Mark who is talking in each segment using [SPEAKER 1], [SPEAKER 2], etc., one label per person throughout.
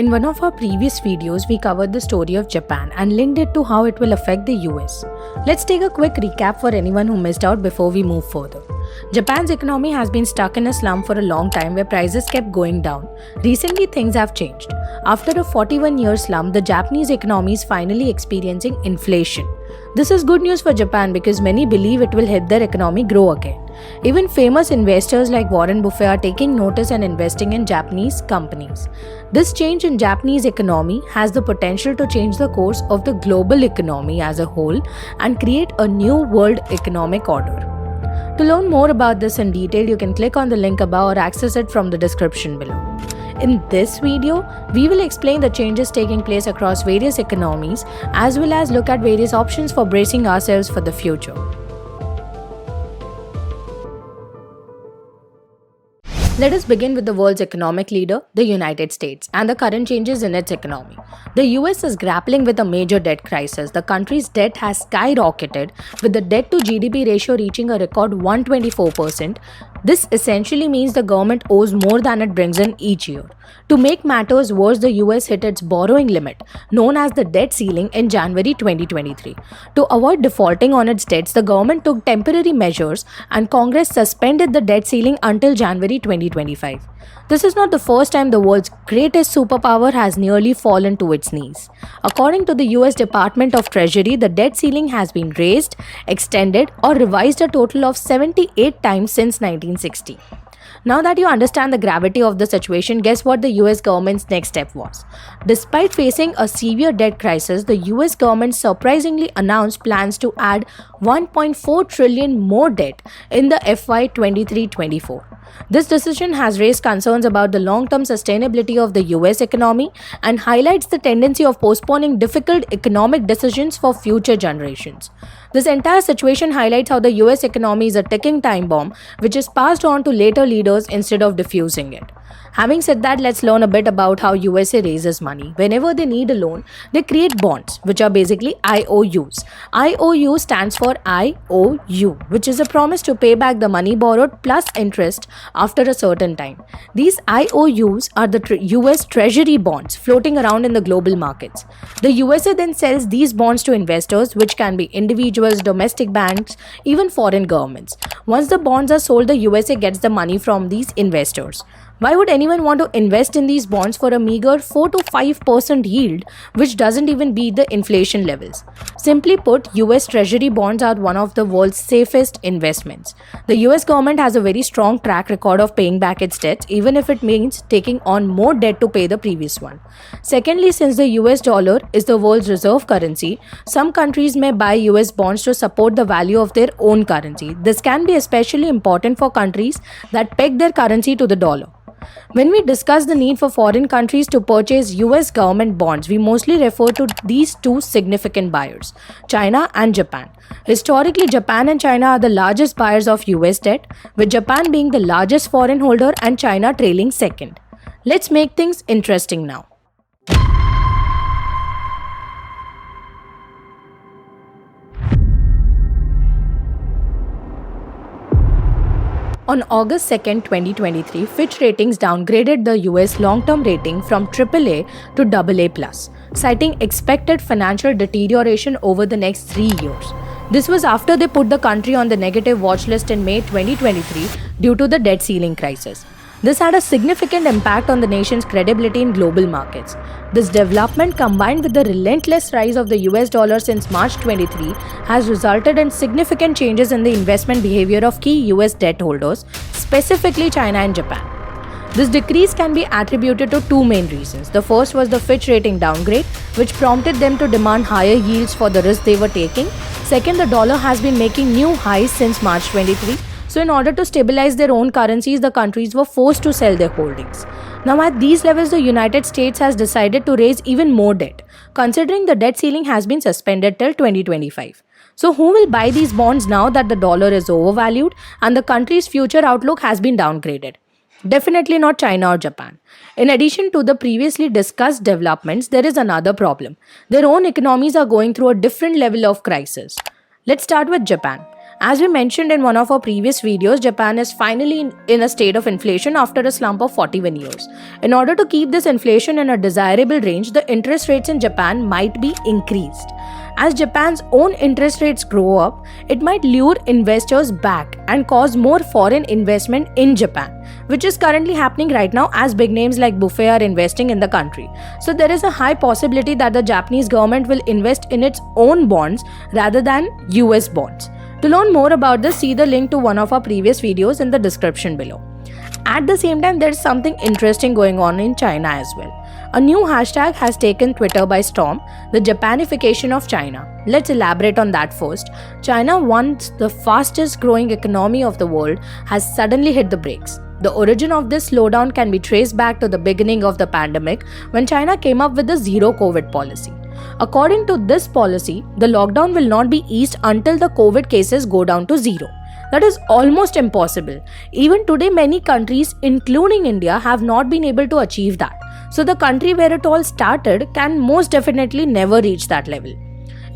[SPEAKER 1] In one of our previous videos, we covered the story of Japan and linked it to how it will affect the US. Let's take a quick recap for anyone who missed out before we move further. Japan's economy has been stuck in a slump for a long time where prices kept going down. Recently, things have changed. After a 41-year slump, the Japanese economy is finally experiencing inflation. This is good news for Japan because many believe it will help their economy grow again. Even famous investors like Warren Buffett are taking notice and investing in Japanese companies. This change in Japanese economy has the potential to change the course of the global economy as a whole and create a new world economic order. To learn more about this in detail, you can click on the link above or access it from the description below. In this video, we will explain the changes taking place across various economies as well as look at various options for bracing ourselves for the future. Let us begin with the world's economic leader, the United States, and the current changes in its economy. The US is grappling with a major debt crisis. The country's debt has skyrocketed, with the debt to GDP ratio reaching a record 124%. This essentially means the government owes more than it brings in each year. To make matters worse, the US hit its borrowing limit, known as the debt ceiling, in January 2023. To avoid defaulting on its debts, the government took temporary measures and Congress suspended the debt ceiling until January 2025. This is not the first time the world's greatest superpower has nearly fallen to its knees. According to the US Department of Treasury, the debt ceiling has been raised, extended, or revised a total of 78 times since 1960. Now that you understand the gravity of the situation, guess what the US government's next step was? Despite facing a severe debt crisis, the US government surprisingly announced plans to add 1.4 trillion more debt in the FY 23-24. This decision has raised concerns about the long-term sustainability of the US economy and highlights the tendency of postponing difficult economic decisions for future generations. This entire situation highlights how the US economy is a ticking time bomb which is passed on to later leaders instead of diffusing it. Having said that, let's learn a bit about how USA raises money. Whenever they need a loan, they create bonds, which are basically IOUs. IOU stands for IOU, which is a promise to pay back the money borrowed plus interest after a certain time. These IOUs are the US Treasury bonds floating around in the global markets. The USA then sells these bonds to investors, which can be individuals, domestic banks, even foreign governments. Once the bonds are sold, the USA gets the money from these investors. Why would anyone want to invest in these bonds for a meager 4 to 5% yield, which doesn't even beat the inflation levels? Simply put, US Treasury bonds are one of the world's safest investments. The US government has a very strong track record of paying back its debts, even if it means taking on more debt to pay the previous one. Secondly, since the US dollar is the world's reserve currency, some countries may buy US bonds to support the value of their own currency. This can be especially important for countries that peg their currency to the dollar. When we discuss the need for foreign countries to purchase US government bonds, we mostly refer to these two significant buyers, China and Japan. Historically, Japan and China are the largest buyers of US debt, with Japan being the largest foreign holder and China trailing second. Let's make things interesting now. On August 2, 2023, Fitch Ratings downgraded the US long-term rating from AAA to AA+, citing expected financial deterioration over the next 3 years. This was after they put the country on the negative watch list in May 2023 due to the debt ceiling crisis. This had a significant impact on the nation's credibility in global markets. This development, combined with the relentless rise of the US dollar since March 23, has resulted in significant changes in the investment behavior of key US debt holders, specifically China and Japan. This decrease can be attributed to two main reasons. The first was the Fitch rating downgrade, which prompted them to demand higher yields for the risk they were taking. Second, the dollar has been making new highs since March 23. So in order to stabilize their own currencies, the countries were forced to sell their holdings. Now at these levels, the United States has decided to raise even more debt, considering the debt ceiling has been suspended till 2025. So who will buy these bonds now that the dollar is overvalued and the country's future outlook has been downgraded? Definitely not China or Japan. In addition to the previously discussed developments, there is another problem. Their own economies are going through a different level of crisis. Let's start with Japan. As we mentioned in one of our previous videos, Japan is finally in a state of inflation after a slump of 41 years. In order to keep this inflation in a desirable range, the interest rates in Japan might be increased. As Japan's own interest rates grow up, it might lure investors back and cause more foreign investment in Japan, which is currently happening right now as big names like Buffet are investing in the country. So there is a high possibility that the Japanese government will invest in its own bonds rather than US bonds. To learn more about this, see the link to one of our previous videos in the description below. At the same time, there is something interesting going on in China as well. A new hashtag has taken Twitter by storm, the Japanification of China. Let's elaborate on that first. China, once the fastest growing economy of the world, has suddenly hit the brakes. The origin of this slowdown can be traced back to the beginning of the pandemic when China came up with the zero COVID policy. According to this policy, the lockdown will not be eased until the COVID cases go down to zero. That is almost impossible. Even today, many countries, including India, have not been able to achieve that. So the country where it all started can most definitely never reach that level.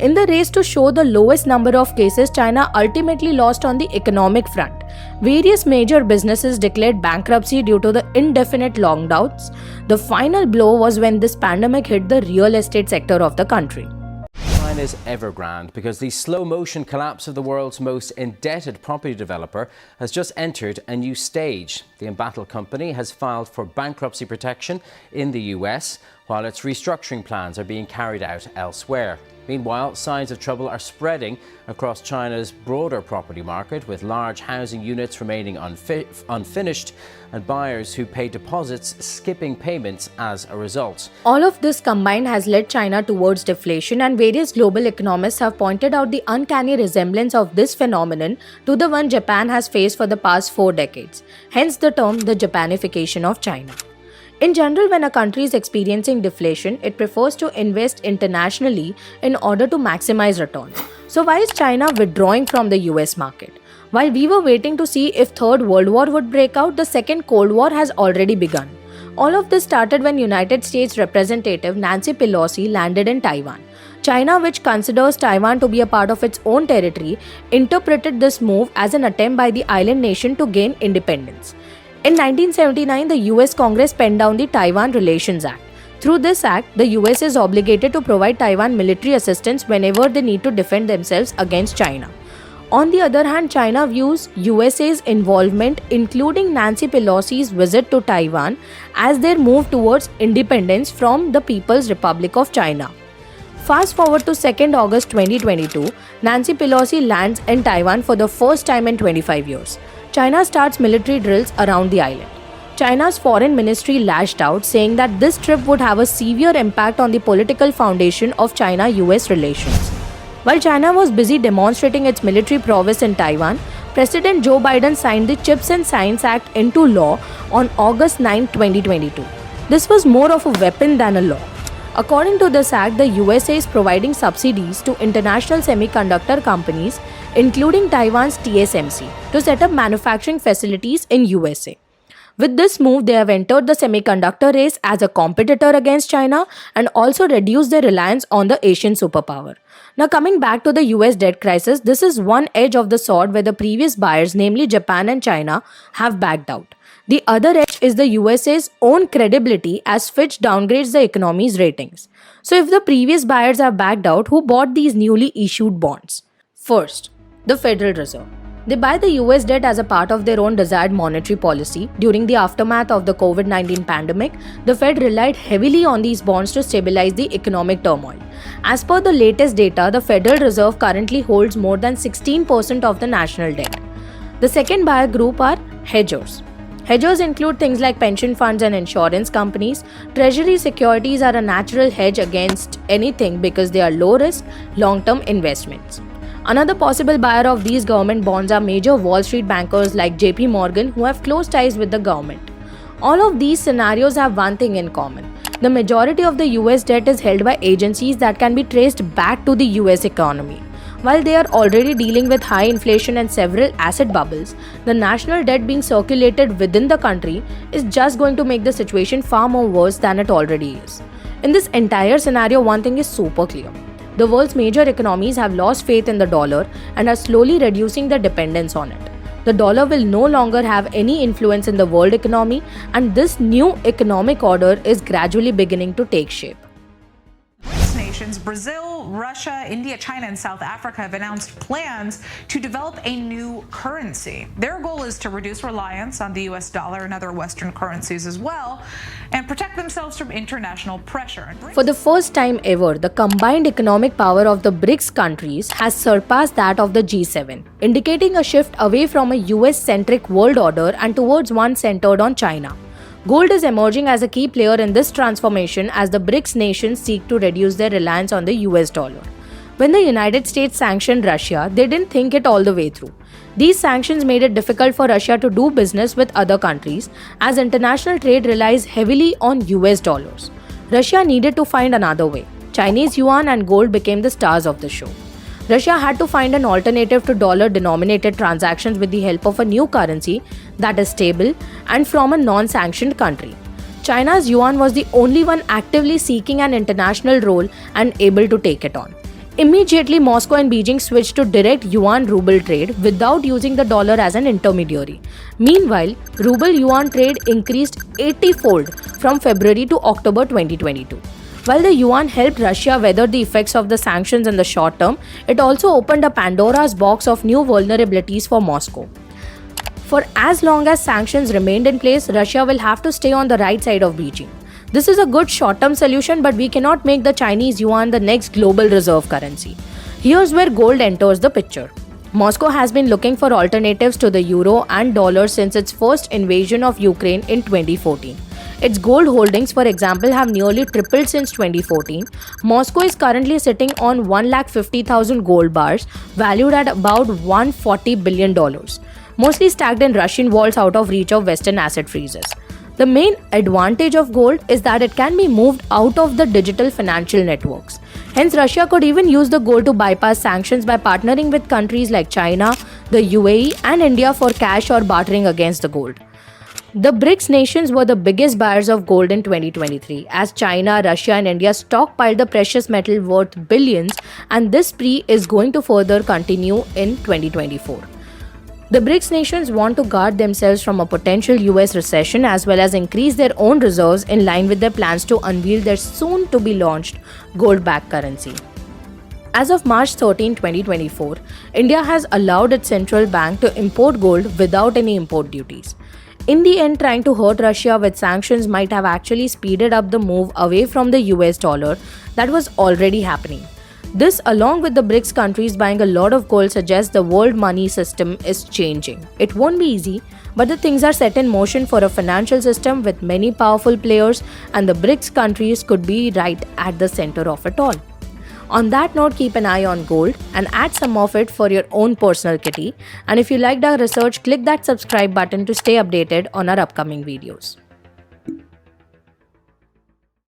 [SPEAKER 1] In the race to show the lowest number of cases, China ultimately lost on the economic front. Various major businesses declared bankruptcy due to the indefinite lockdowns. The final blow was when this pandemic hit the real estate sector of the country.
[SPEAKER 2] China's Evergrande, because the slow-motion collapse of the world's most indebted property developer has just entered a new stage. The embattled company has filed for bankruptcy protection in the US, while its restructuring plans are being carried out elsewhere. Meanwhile, signs of trouble are spreading across China's broader property market, with large housing units remaining unfinished and buyers who pay deposits skipping payments as a result.
[SPEAKER 1] All of this combined has led China towards deflation, and various global economists have pointed out the uncanny resemblance of this phenomenon to the one Japan has faced for the past 4 decades. Hence the term the Japanification of China. In general, when a country is experiencing deflation, it prefers to invest internationally in order to maximize returns. So why is China withdrawing from the US market? While we were waiting to see if Third World War would break out, the Second Cold War has already begun. All of this started when United States Representative Nancy Pelosi landed in Taiwan. China, which considers Taiwan to be a part of its own territory, interpreted this move as an attempt by the island nation to gain independence. In 1979, the US Congress penned down the Taiwan Relations Act. Through this act, the US is obligated to provide Taiwan military assistance whenever they need to defend themselves against China. On the other hand, China views USA's involvement, including Nancy Pelosi's visit to Taiwan, as their move towards independence from the People's Republic of China. Fast forward to 2nd August 2022, Nancy Pelosi lands in Taiwan for the first time in 25 years. China starts military drills around the island. China's foreign ministry lashed out, saying that this trip would have a severe impact on the political foundation of China-US relations. While China was busy demonstrating its military prowess in Taiwan, President Joe Biden signed the Chips and Science Act into law on August 9, 2022. This was more of a weapon than a law. According to this act, the USA is providing subsidies to international semiconductor companies, including Taiwan's TSMC, to set up manufacturing facilities in USA. With this move, they have entered the semiconductor race as a competitor against China and also reduced their reliance on the Asian superpower. Now coming back to the US debt crisis, this is one edge of the sword where the previous buyers, namely Japan and China, have backed out. The other edge is the USA's own credibility, as Fitch downgrades the economy's ratings. So if the previous buyers have backed out, who bought these newly issued bonds? First, the Federal Reserve. They buy the US debt as a part of their own desired monetary policy. During the aftermath of the COVID-19 pandemic, the Fed relied heavily on these bonds to stabilize the economic turmoil. As per the latest data, the Federal Reserve currently holds more than 16% of the national debt. The second buyer group are hedgers. Hedgers include things like pension funds and insurance companies. Treasury securities are a natural hedge against anything because they are low-risk, long-term investments. Another possible buyer of these government bonds are major Wall Street bankers like JP Morgan, who have close ties with the government. All of these scenarios have one thing in common. The majority of the US debt is held by agencies that can be traced back to the US economy. While they are already dealing with high inflation and several asset bubbles, the national debt being circulated within the country is just going to make the situation far more worse than it already is. In this entire scenario, one thing is super clear. The world's major economies have lost faith in the dollar and are slowly reducing their dependence on it. The dollar will no longer have any influence in the world economy, and this new economic order is gradually beginning to take shape.
[SPEAKER 3] BRICS nations, Brazil, Russia, India, China, and South Africa have announced plans to develop a new currency. Their goal is to reduce reliance on the US dollar and other Western currencies as well, and protect themselves from international pressure.
[SPEAKER 1] For the first time ever, the combined economic power of the BRICS countries has surpassed that of the G7, indicating a shift away from a US-centric world order and towards one centered on China. Gold is emerging as a key player in this transformation as the BRICS nations seek to reduce their reliance on the US dollar. When the United States sanctioned Russia, they didn't think it all the way through. These sanctions made it difficult for Russia to do business with other countries as international trade relies heavily on US dollars. Russia needed to find another way. Chinese yuan and gold became the stars of the show. Russia had to find an alternative to dollar-denominated transactions with the help of a new currency that is stable and from a non-sanctioned country. China's yuan was the only one actively seeking an international role and able to take it on. Immediately, Moscow and Beijing switched to direct yuan-ruble trade without using the dollar as an intermediary. Meanwhile, ruble-yuan trade increased 80-fold from February to October 2022. While the yuan helped Russia weather the effects of the sanctions in the short term, it also opened a Pandora's box of new vulnerabilities for Moscow. For as long as sanctions remained in place, Russia will have to stay on the right side of Beijing. This is a good short-term solution, but we cannot make the Chinese yuan the next global reserve currency. Here's where gold enters the picture. Moscow has been looking for alternatives to the euro and dollar since its first invasion of Ukraine in 2014. Its gold holdings, for example, have nearly tripled since 2014. Moscow is currently sitting on 150,000 gold bars, valued at about $140 billion, mostly stacked in Russian vaults out of reach of Western asset freezes. The main advantage of gold is that it can be moved out of the digital financial networks. Hence, Russia could even use the gold to bypass sanctions by partnering with countries like China, the UAE, and India for cash or bartering against the gold. The BRICS nations were the biggest buyers of gold in 2023 as China, Russia, and India stockpiled the precious metal worth billions, and this spree is going to further continue in 2024. The BRICS nations want to guard themselves from a potential US recession as well as increase their own reserves in line with their plans to unveil their soon-to-be launched gold-backed currency. As of March 13, 2024, India has allowed its central bank to import gold without any import duties. In the end, trying to hurt Russia with sanctions might have actually speeded up the move away from the US dollar that was already happening. This, along with the BRICS countries buying a lot of gold, suggests the world money system is changing. It won't be easy, but the things are set in motion for a financial system with many powerful players, and the BRICS countries could be right at the center of it all. On that note, keep an eye on gold and add some of it for your own personal kitty. And if you liked our research, click that subscribe button to stay updated on our upcoming videos.